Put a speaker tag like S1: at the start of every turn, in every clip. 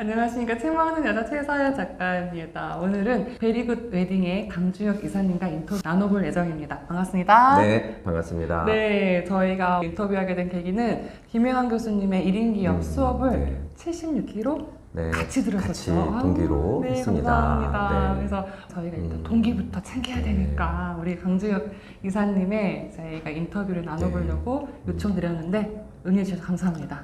S1: 안녕하십니까. 책망하는 여자 최서연 작가입니다. 오늘은 베리굿 웨딩의 강주혁 이사님과 인터뷰 나눠볼 예정입니다. 반갑습니다.
S2: 네, 반갑습니다.
S1: 네, 저희가 인터뷰하게 된 계기는 김혜환 교수님의 1인 기업 수업을
S2: 네.
S1: 76기로
S2: 네,
S1: 같이 들었었죠.
S2: 같이 동기로
S1: 네,
S2: 했습니다.
S1: 감사합니다.
S2: 네.
S1: 그래서 저희가 일단 동기부터 챙겨야
S2: 네.
S1: 되니까 우리 강주혁 이사님의 저희가 인터뷰를 나눠보려고 요청드렸는데 응해주셔서 감사합니다.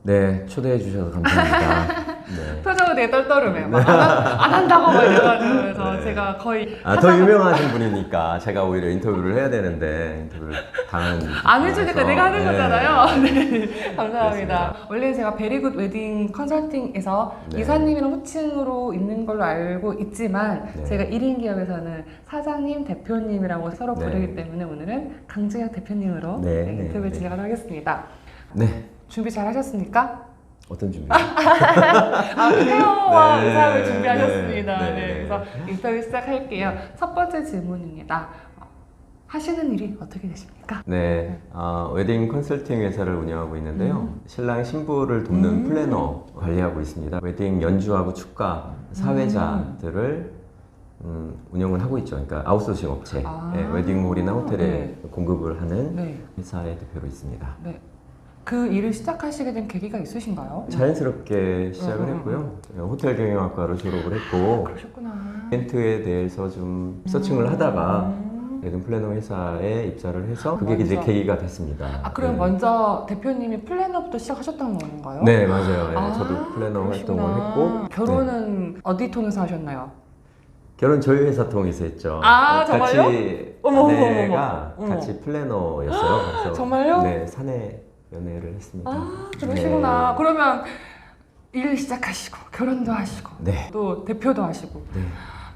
S2: 네, 초대해 주셔서 감사합니다. 네.
S1: 표정은 되게 떨떠름해요. 안 한다고 막 이래가지고. 그래서
S2: 네.
S1: 제가 거의.
S2: 더 유명하신 분이니까 제가 오히려 인터뷰를 해야 되는데 인터뷰를 당한.
S1: 안 해주니까 내가 하는 거잖아요. 네. 감사합니다.
S2: 그렇습니다.
S1: 원래 제가 베리굿 웨딩 컨설팅에서
S2: 네.
S1: 이사님이랑 호칭으로 있는 걸로 알고 있지만
S2: 네.
S1: 제가 1인 기업에서는 사장님, 대표님이라고 서로
S2: 네.
S1: 부르기 때문에 오늘은 강주혁 대표님으로
S2: 네, 네,
S1: 인터뷰를
S2: 네.
S1: 진행하도록 하겠습니다.
S2: 네,
S1: 준비 잘 하셨습니까?
S2: 어떤 준비?
S1: 헤어와
S2: 네,
S1: 의상을 준비하셨습니다.
S2: 네,
S1: 네,
S2: 네.
S1: 그래서 인터뷰 시작할게요. 첫 번째 질문입니다. 하시는 일이 어떻게 되십니까?
S2: 네, 웨딩 컨설팅 회사를 운영하고 있는데요. 신랑 신부를 돕는 플래너 관리하고 있습니다. 웨딩 연주하고 축가 사회자들을 운영을 하고 있죠. 그러니까 아웃소싱 업체, 웨딩홀이나 호텔에
S1: 네.
S2: 공급을 하는
S1: 네.
S2: 회사의 대표로 있습니다.
S1: 네. 그 일을 시작하시게 된 계기가 있으신가요?
S2: 자연스럽게 시작을 했고요. 호텔 경영학과를 졸업을 했고
S1: 그러셨구나.
S2: 이벤트에 대해서 좀 서칭을 하다가 웨딩 플래너 회사에 입사를 해서 그게 이제
S1: 먼저.
S2: 계기가 됐습니다.
S1: 그럼
S2: 네.
S1: 먼저 대표님이 플래너부터 시작하셨던 건가요?
S2: 네, 맞아요. 네, 저도 플래너
S1: 그러시구나.
S2: 활동을 했고 네.
S1: 결혼은 어디 통해서 하셨나요?
S2: 결혼 저희 회사 통해서 했죠.
S1: 정말요?
S2: 같이
S1: 어머,
S2: 아내가
S1: 어머, 어머.
S2: 같이 플래너였어요. 그래서
S1: 정말요?
S2: 네, 사내 연애를 했습니다.
S1: 그러시구나.
S2: 네.
S1: 그러면 일 시작하시고 결혼도 하시고
S2: 네.
S1: 또 대표도 하시고
S2: 네.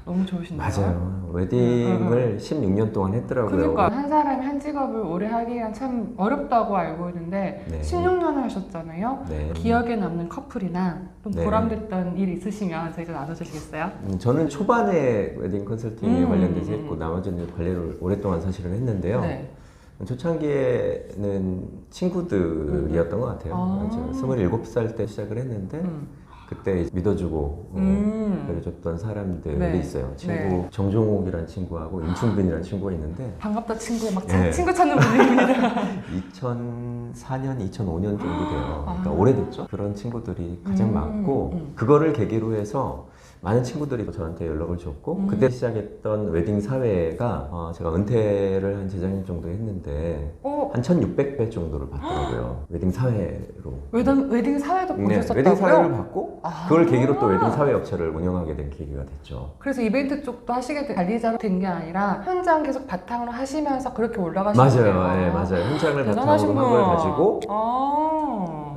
S1: 너무 좋으신데요?
S2: 맞아요. 웨딩을 16년 동안 했더라고요.
S1: 그러니까 한 사람이 한 직업을 오래 하기가 참 어렵다고 알고 있는데
S2: 네.
S1: 16년을 하셨잖아요.
S2: 네.
S1: 기억에 남는 커플이나 좀
S2: 네.
S1: 보람됐던 일 있으시면 저희가 나눠주시겠어요?
S2: 저는 초반에 웨딩 컨설팅에 관련돼서
S1: 음.
S2: 했고 나머지는 관리를 오랫동안 사실은 했는데요.
S1: 네.
S2: 초창기에는 친구들이었던 것 같아요. 27살 때 시작을 했는데 그때 믿어주고 그래줬던 사람들이
S1: 네.
S2: 있어요. 친구
S1: 네.
S2: 정종옥이라는 친구하고 임충빈이라는 친구가 있는데
S1: 반갑다 친구에 막
S2: 네.
S1: 친구 찾는 분위기입니다.
S2: 2004년, 2005년 정도 돼요. 그러니까 오래됐죠. 그런 친구들이 가장 많고 그거를 계기로 해서 많은 친구들이 저한테 연락을 줬고 그때 시작했던 웨딩 사회가 제가 은퇴를 한 재작년 정도 했는데 한 1600배 정도를 받더라고요. 웨딩 사회로.
S1: 웨딩 사회도
S2: 네,
S1: 보셨었다고요?
S2: 웨딩 사회를 받고 그걸 계기로 또 웨딩 사회 업체를 운영하게 된 계기가 됐죠.
S1: 그래서 이벤트 쪽도 하시게 된 관리자로 된 게 아니라 현장 계속 바탕으로 하시면서 그렇게 올라가신 거예요.
S2: 맞아요. 네, 맞아요. 현장을
S1: 대단하신
S2: 바탕으로 한 걸
S1: 분.
S2: 가지고
S1: 아.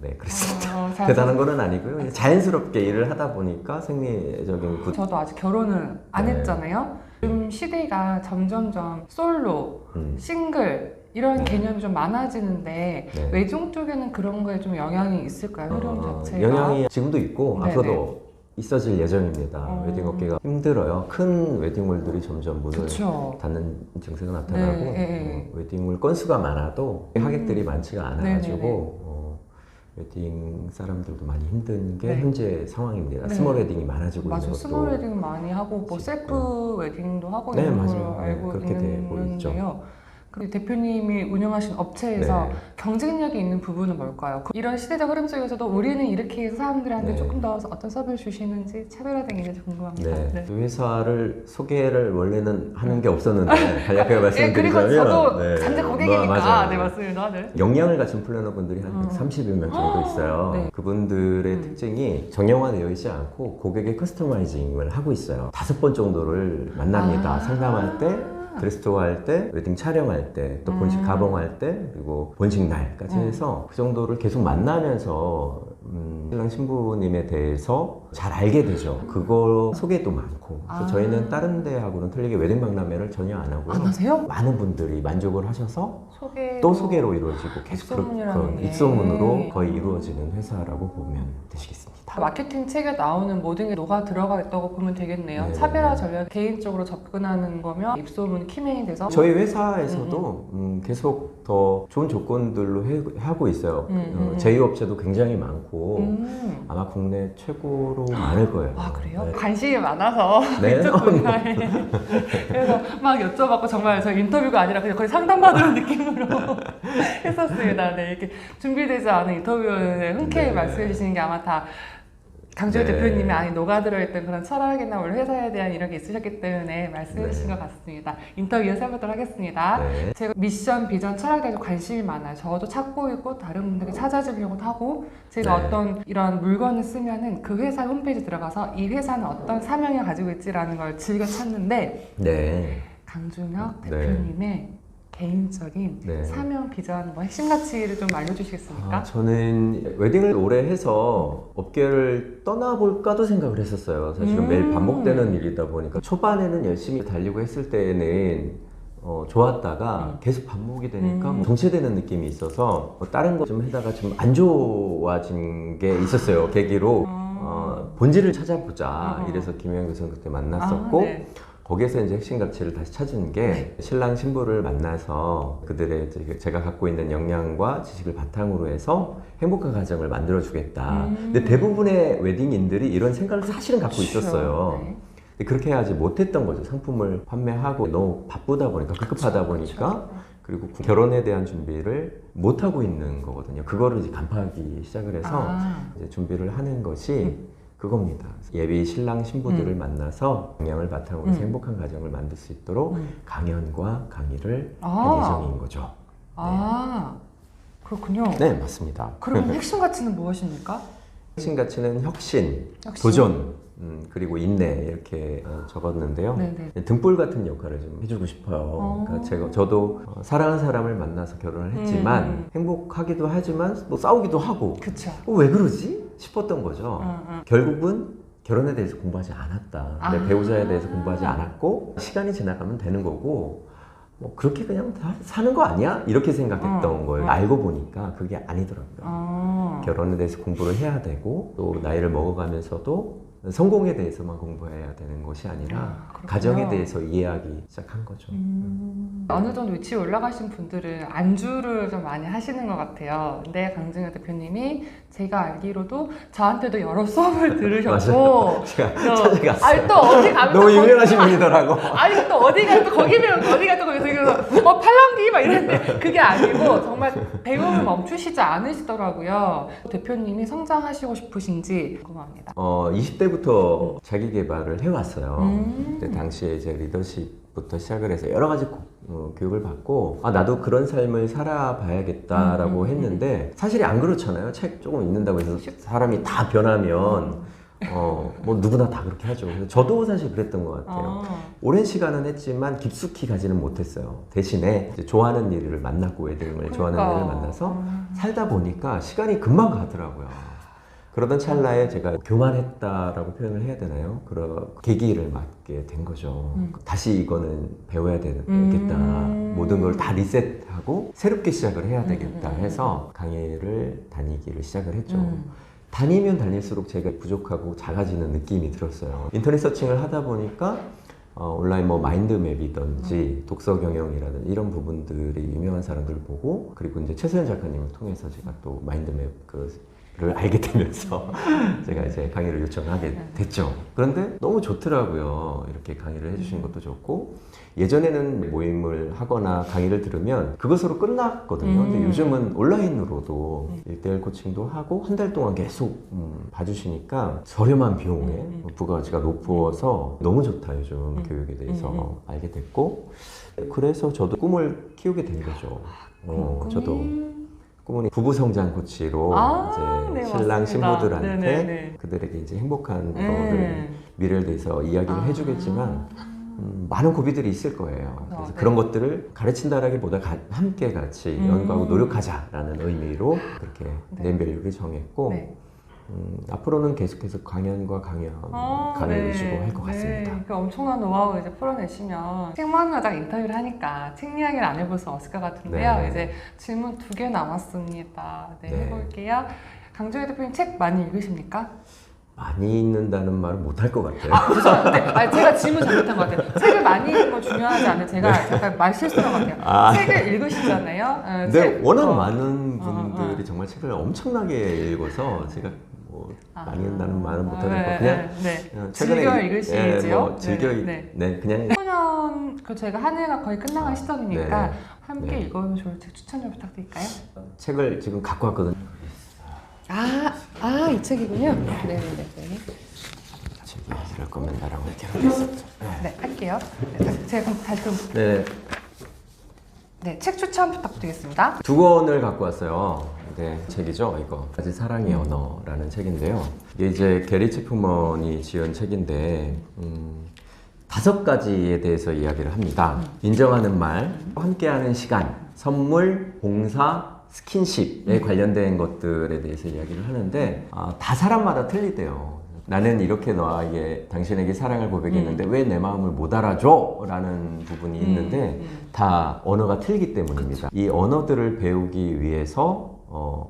S2: 네, 그렇습니다. 대단한 거는 아니고요. 그냥 자연스럽게 일을 하다 보니까 생리적인
S1: 저도 아직 결혼을 안
S2: 네.
S1: 했잖아요. 요즘 시대가 점점점 솔로, 싱글 이런
S2: 네.
S1: 개념이 좀 많아지는데
S2: 네.
S1: 외종 쪽에는 그런 거에 좀 영향이 있을까요? 흐름 자체가?
S2: 영향이 지금도 있고
S1: 네네.
S2: 앞으로도 있어질 예정입니다. 웨딩 업계가 힘들어요. 큰 웨딩홀들이 점점 문을
S1: 그쵸.
S2: 닫는 증세가 나타나고
S1: 네.
S2: 웨딩홀 건수가 많아도 하객들이 많지가 않아가지고
S1: 네네네.
S2: 웨딩 사람들도 많이 힘든 게
S1: 네.
S2: 현재 상황입니다.
S1: 네.
S2: 스몰 웨딩이 많아지고
S1: 맞아,
S2: 있는
S1: 스몰
S2: 것도
S1: 웨딩 많이 하고 뭐 셀프 웨딩도 하고
S2: 네,
S1: 있는
S2: 맞아요.
S1: 걸로
S2: 네,
S1: 알고
S2: 그렇게 되고 있죠.
S1: 있는데요. 그 대표님이 운영하신 업체에서
S2: 네.
S1: 경쟁력이 있는 부분은 뭘까요? 이런 시대적 흐름 속에서도 우리는 이렇게 해서 사람들한테
S2: 네.
S1: 조금 더 어떤 서비스를 주시는지 차별화된 게 있는지 궁금합니다.
S2: 네. 그 회사를 소개를 원래는 하는 게 없었는데 간략하게 말씀드리자면
S1: 그리고 저도
S2: 네.
S1: 잠재 고객이니까
S2: 맞아요.
S1: 네 맞습니다. 네.
S2: 역량을 가진 플래너분들이 한 130여 명 정도 있어요.
S1: 네.
S2: 그분들의 특징이 정형화되어 있지 않고 고객의 커스터마이징을 하고 있어요. 5번 정도를 만납니다. 상담할 때, 드레스 투어 할 때, 웨딩 촬영할 때, 또 본식 가봉할 때, 그리고 본식 날까지 해서 그 정도를 계속 만나면서 신랑 신부님에 대해서 잘 알게 되죠. 그거 소개도 많고. 그래서
S1: 아.
S2: 저희는 다른 데하고는 틀리게 웨딩 박람회를 전혀 안 하고요.
S1: 안 하세요?
S2: 많은 분들이 만족을 하셔서
S1: 소개
S2: 또 소개로 이루어지고 계속
S1: 입소문이라는 게.
S2: 입소문으로 거의 이루어지는 회사라고 보면 되시겠습니다.
S1: 마케팅 책에 나오는 모든 게 녹아 들어가 있다고 보면 되겠네요.
S2: 네.
S1: 차별화 전략 개인적으로 접근하는 거면 입소문 키맨이 돼서
S2: 저희 회사에서도 계속 더 좋은 조건들로 하고 있어요. 제휴업체도 굉장히 많고 아마 국내 최고로 많을 거예요.
S1: 아 그래요?
S2: 네.
S1: 관심이 많아서
S2: 네.
S1: 이쪽 분야에 그래서 막 여쭤봤고 정말 저 인터뷰가 아니라 그냥 거의 상담받으는 느낌으로 했었습니다. 네, 이렇게 준비되지 않은 인터뷰에 흔쾌히
S2: 네.
S1: 말씀해 주시는 게 아마 다 강주혁
S2: 네.
S1: 대표님이 안에 녹아들어있던 그런 철학이나 원래 회사에 대한 이런 게 있으셨기 때문에 말씀해 주신 것 같습니다. 인터뷰 이어서 해보도록 하겠습니다.
S2: 네.
S1: 제가 미션, 비전, 철학에 대해서 관심이 많아요. 저도 찾고 있고 다른 분들에게 찾아주려고도 하고 제가
S2: 네.
S1: 어떤 이런 물건을 쓰면은 그 회사 홈페이지 들어가서 이 회사는 어떤 사명을 가지고 있지라는 걸 즐겨 찾는데
S2: 네.
S1: 강준혁
S2: 네.
S1: 대표님의 개인적인
S2: 네.
S1: 사명, 비전, 뭐 핵심 가치를 좀 알려주시겠습니까?
S2: 저는 웨딩을 오래 해서 업계를 떠나볼까도 생각을 했었어요. 사실은 매일 반복되는 일이다 보니까 초반에는 열심히 달리고 했을 때는 좋았다가 계속 반복이 되니까 뭐 정체되는 느낌이 있어서 뭐 다른 거 좀 하다가 좀 안 좋아진 게 있었어요. 계기로 본질을 찾아보자 이래서 김혜영 교수님 그때 만났었고
S1: 네.
S2: 거기에서 이제 핵심 가치를 다시 찾은 게 신랑 신부를 만나서 그들의 제가 갖고 있는 역량과 지식을 바탕으로 해서 행복한 가정을 만들어주겠다. 근데 대부분의 웨딩인들이 이런 생각을 사실은 갖고 있었어요.
S1: 네.
S2: 근데 그렇게 하지 못했던 거죠. 상품을 판매하고 너무 바쁘다 보니까 급급하다 보니까 그리고 결혼에 대한 준비를 못 하고 있는 거거든요. 그거를 이제 간파하기 시작을 해서 이제 준비를 하는 것이 그겁니다. 예비 신랑 신부들을 만나서 역량을 바탕으로 해서 행복한 가정을 만들 수 있도록 강연과 강의를 할 예정인 거죠.
S1: 아 그렇군요.
S2: 네, 맞습니다.
S1: 그럼 핵심 가치는 무엇입니까?
S2: 핵심 가치는 혁신,
S1: 혁신.
S2: 도전, 그리고 인내 이렇게 적었는데요.
S1: 네네.
S2: 등불 같은 역할을 좀 해주고 싶어요. 그러니까 저도 사랑하는 사람을 만나서 결혼을 했지만 행복하기도 하지만 또 싸우기도 하고
S1: 그쵸.
S2: 왜 그러지? 싶었던 거죠. 결국은 결혼에 대해서 공부하지 않았다. 내 배우자에 대해서 공부하지 않았고 시간이 지나가면 되는 거고 뭐 그렇게 그냥 다 사는 거 아니야? 이렇게 생각했던 거예요. 알고 보니까 그게 아니더라고요. 결혼에 대해서 공부를 해야 되고 또 나이를 먹어가면서도 성공에 대해서만 공부해야 되는 것이 아니라
S1: 그렇군요.
S2: 가정에 대해서 이해하기 시작한 거죠.
S1: 어느 정도 위치에 올라가신 분들은 안주를 좀 많이 하시는 것 같아요. 근데 강준혁 대표님이 제가 알기로도 저한테도 여러 수업을 들으셨고
S2: 제가
S1: 또,
S2: 찾아갔어요.
S1: 아니 또 어디 가면
S2: 너무
S1: 또
S2: 유명하신
S1: 거기-
S2: 분이더라고.
S1: 아니 또 어디 가면 또 거기 배우고 어디 가면 또 거기서 팔랑귀 막 이랬는데 그게 아니고 정말 배움을 멈추시지 않으시더라고요. 대표님이 성장하시고 싶으신지 궁금합니다.
S2: 20대부터 자기 개발을 해왔어요. 그때 당시에 이제 리더십부터 시작을 해서 여러 가지 교육을 받고 나도 그런 삶을 살아봐야겠다라고 했는데 사실이 안 그렇잖아요. 책 조금 읽는다고 해서 사람이 다 변하면 뭐 누구나 다 그렇게 하죠. 그래서 저도 사실 그랬던 것 같아요. 오랜 시간은 했지만 깊숙이 가지는 못했어요. 대신에 이제 좋아하는 일을 만났고 웨딩을 좋아하는 일을 만나서 살다 보니까 시간이 금방 가더라고요. 그러던 찰나에 제가 교만했다라고 표현을 해야 되나요? 그런 계기를 맞게 된 거죠. 다시 이거는 배워야 되겠다. 모든 걸 다 리셋하고 새롭게 시작을 해야 되겠다 해서 강의를 다니기를 시작을 했죠. 다니면 다닐수록 제가 부족하고 작아지는 느낌이 들었어요. 인터넷 서칭을 하다 보니까 온라인 뭐 마인드맵이든지 독서 경영이라든지 이런 부분들이 유명한 사람들을 보고 그리고 이제 최소연 작가님을 통해서 제가 또 마인드맵 를 알게 되면서 제가 이제 강의를 요청하게 됐죠. 그런데 너무 좋더라고요. 이렇게 강의를 해주시는 것도 좋고 예전에는 모임을 하거나 강의를 들으면 그것으로 끝났거든요. 근데 요즘은 온라인으로도 1대1 코칭도 하고 한 달 동안 계속 봐주시니까 저렴한 비용에 부가가치가 높아서 너무 좋다 요즘 교육에 대해서 알게 됐고 그래서 저도 꿈을 키우게 된 거죠. 저도 꿈은 부부 성장 코치로 이제
S1: 네,
S2: 신랑
S1: 맞습니다.
S2: 신부들한테
S1: 네네네.
S2: 그들에게 이제 행복한 거를 미래를 대해서 이야기를 해주겠지만 많은 고비들이 있을 거예요. 그래서
S1: 네.
S2: 그런 것들을 가르친다라기보다 함께 같이 연구하고 노력하자라는 의미로 그렇게 네임밸류를 정했고
S1: 네.
S2: 앞으로는 계속해서 강연과 강연 위주로 할 것 같습니다.
S1: 그 엄청난 노하우 이제 풀어내시면 책 많은 여자가 인터뷰를 하니까 책 이야기를 안 해볼 수 없을 것 같은데요.
S2: 네.
S1: 이제 질문 2개 남았습니다. 네,
S2: 네.
S1: 해볼게요. 강정희 대표님 책 많이 읽으십니까?
S2: 많이 읽는다는 말은 못할 것 같아요.
S1: 죄송해요. 네, 아니, 제가 질문 잘못한 것 같아요. 책을 많이 읽는 건 중요하지 않아요. 제가 잠깐 말 실수한 것 같아요. 책을 읽으시잖아요.
S2: 근데 워낙 많은 분들이 정말 책을 엄청나게 읽어서 제가 뭐 많이 읽는다는 말은 못하겠고 그냥
S1: 즐겨 읽으시지요?
S2: 즐겨 그냥
S1: 소년 제가 한 해가 거의 끝나간 시점이니까
S2: 네.
S1: 함께
S2: 네.
S1: 읽어보면 좋을 책 추천 좀 부탁드릴까요?
S2: 책을 지금 갖고 왔거든요.
S1: 이 책이군요. 네네네.
S2: 책이 이럴 거면 나랑 이렇게 하겠습니다.
S1: 네, 할게요. 네, 제가 그럼 발표. 네, 책 추천 부탁드리겠습니다.
S2: 2권을 갖고 왔어요. 네, 책이죠, 이거. 아직 사랑의 언어라는 책인데요. 이게 이제 게리 체프먼이 지은 책인데, 5가지에 대해서 이야기를 합니다. 인정하는 말, 함께하는 시간, 선물, 봉사, 스킨십에 관련된 것들에 대해서 이야기를 하는데, 다 사람마다 틀리대요. 나는 이렇게 너에게 당신에게 사랑을 고백했는데 왜 내 마음을 못 알아줘? 라는 부분이 있는데 다 언어가 틀리기 때문입니다. 이 언어들을 배우기 위해서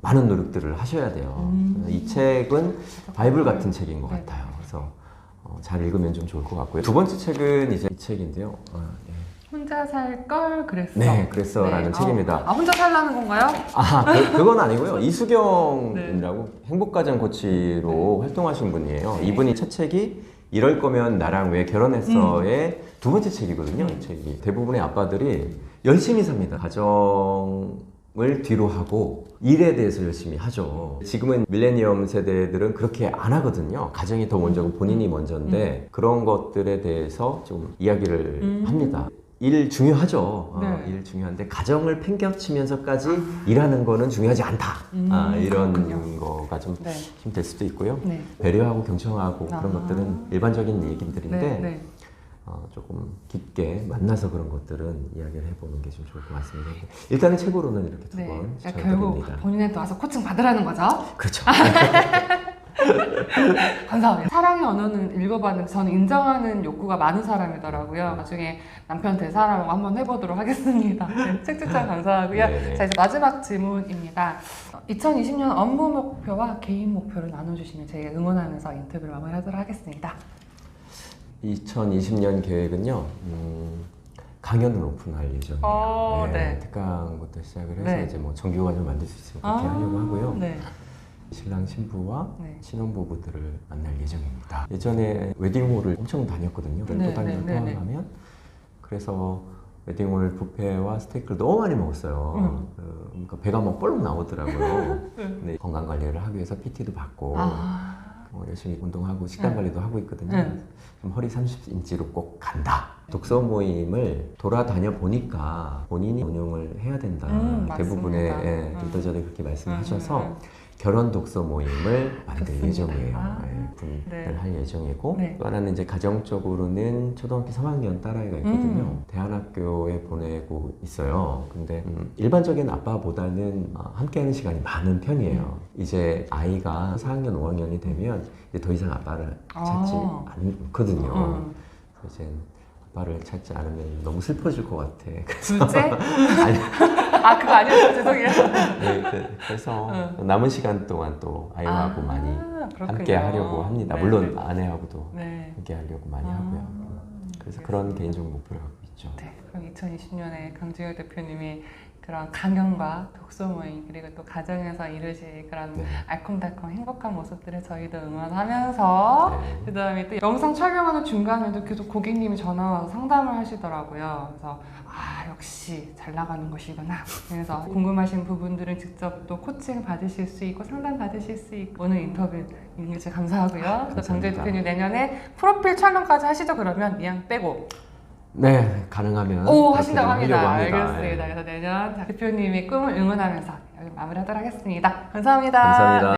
S2: 많은 노력들을 하셔야 돼요. 이 책은 바이블 같은 책인 것 같아요. 그래서 잘 읽으면 좀 좋을 것 같고요. 2번째 책은 이제 이 책인데요.
S1: 혼자 살 걸 그랬어.
S2: 네, 그랬어라는 책입니다.
S1: 혼자 살라는 건가요?
S2: 그건 아니고요. 이수경이라고 행복가정 코치로 활동하신 분이에요. 이분이 첫 책이 이럴 거면 나랑 왜 결혼했어의 2번째 책이거든요. 이 책이. 대부분의 아빠들이 열심히 삽니다. 가정을 뒤로 하고 일에 대해서 열심히 하죠. 지금은 밀레니엄 세대들은 그렇게 안 하거든요. 가정이 더 먼저고 본인이 먼저인데 그런 것들에 대해서 좀 이야기를 합니다. 일 중요하죠. 일 중요한데 가정을 팽겨치면서까지 일하는 거는 중요하지 않다. 이런 그렇군요. 거가 좀 힘들 수도 있고요. 배려하고 경청하고 그런 것들은 일반적인 얘기들인데 조금 깊게 만나서 그런 것들은 이야기를 해보는 게 좀 좋을 것 같습니다. 일단은 책으로는 이렇게 2권 추천드립니다.
S1: 결국 본인한테 와서 코칭 받으라는 거죠?
S2: 그렇죠.
S1: 감사합니다. 사랑의 언어는 읽어봤는데 저는 인정하는 욕구가 많은 사람이더라고요. 나중에 남편 될 사람하고 한번 해보도록 하겠습니다. 책 추천 감사하고요. 자, 이제 마지막 질문입니다. 2020년 업무 목표와 개인 목표를 나눠주시면 제가 응원하면서 인터뷰를 마무리하도록 하겠습니다.
S2: 2020년 계획은요. 강연을 오픈할 예정이에요. 특강부터 시작을 해서 이제 뭐 정규관을 만들 수 있으면 그렇게 하려고 하고요. 신랑 신부와 신혼부부들을 만날 예정입니다. 예전에 웨딩홀을 엄청 다녔거든요. 또 다니는 포함하면 그래서 웨딩홀 뷔페와 스테이크를 너무 많이 먹었어요. 그러니까 배가 막 볼록 나오더라고요. 근데 건강 관리를 하기 위해서 PT도 받고 열심히 운동하고 식단 관리도 하고 있거든요. 좀 허리 30인치로 꼭 간다. 독서 모임을 돌아다녀 보니까 본인이 운영을 해야 된다. 대부분의 리더들이 그렇게 말씀하셔서 결혼 독서 모임을 만들 예정이에요. 분을 할 예정이고 또 하나는 이제 가정적으로는 초등학교 3학년 딸아이가 있거든요. 대안학교에 보내고 있어요. 근데 일반적인 아빠보다는 함께하는 시간이 많은 편이에요. 이제 아이가 4학년, 5학년이 되면 이제 더 이상 아빠를 찾지 않거든요. 그래서 이제 아빠를 찾지 않으면 너무 슬퍼질 것 같아.
S1: 둘째? 아니. 그거 아니었어요. 죄송해요.
S2: 그래서 남은 시간 동안 또 아이하고 많이 함께 하려고 합니다. 물론 아내하고도 함께 하려고 많이 하고요. 그래서 그런 개인적 목표를 갖고 있죠.
S1: 그럼 2020년에 강정희 대표님이 그런 강연과 독서 모임 그리고 또 가정에서 이루실 그런 알콩달콩 행복한 모습들을 저희도 응원하면서 그다음에 또 영상 촬영하는 중간에도 계속 고객님이 전화 와서 상담을 하시더라고요. 그래서 역시 잘 나가는 것이구나. 그래서 궁금하신 부분들은 직접 또 코칭 받으실 수 있고 상담 받으실 수 있고 오늘 인터뷰 인기제 감사하고요. 또 강정희 대표님 내년에 프로필 촬영까지 하시죠. 그러면 미양 빼고.
S2: 네, 가능하면
S1: 하신다고 합니다. 알겠습니다. 그래서 내년 대표님의 꿈을 응원하면서 여기 마무리하도록 하겠습니다. 감사합니다.
S2: 감사합니다.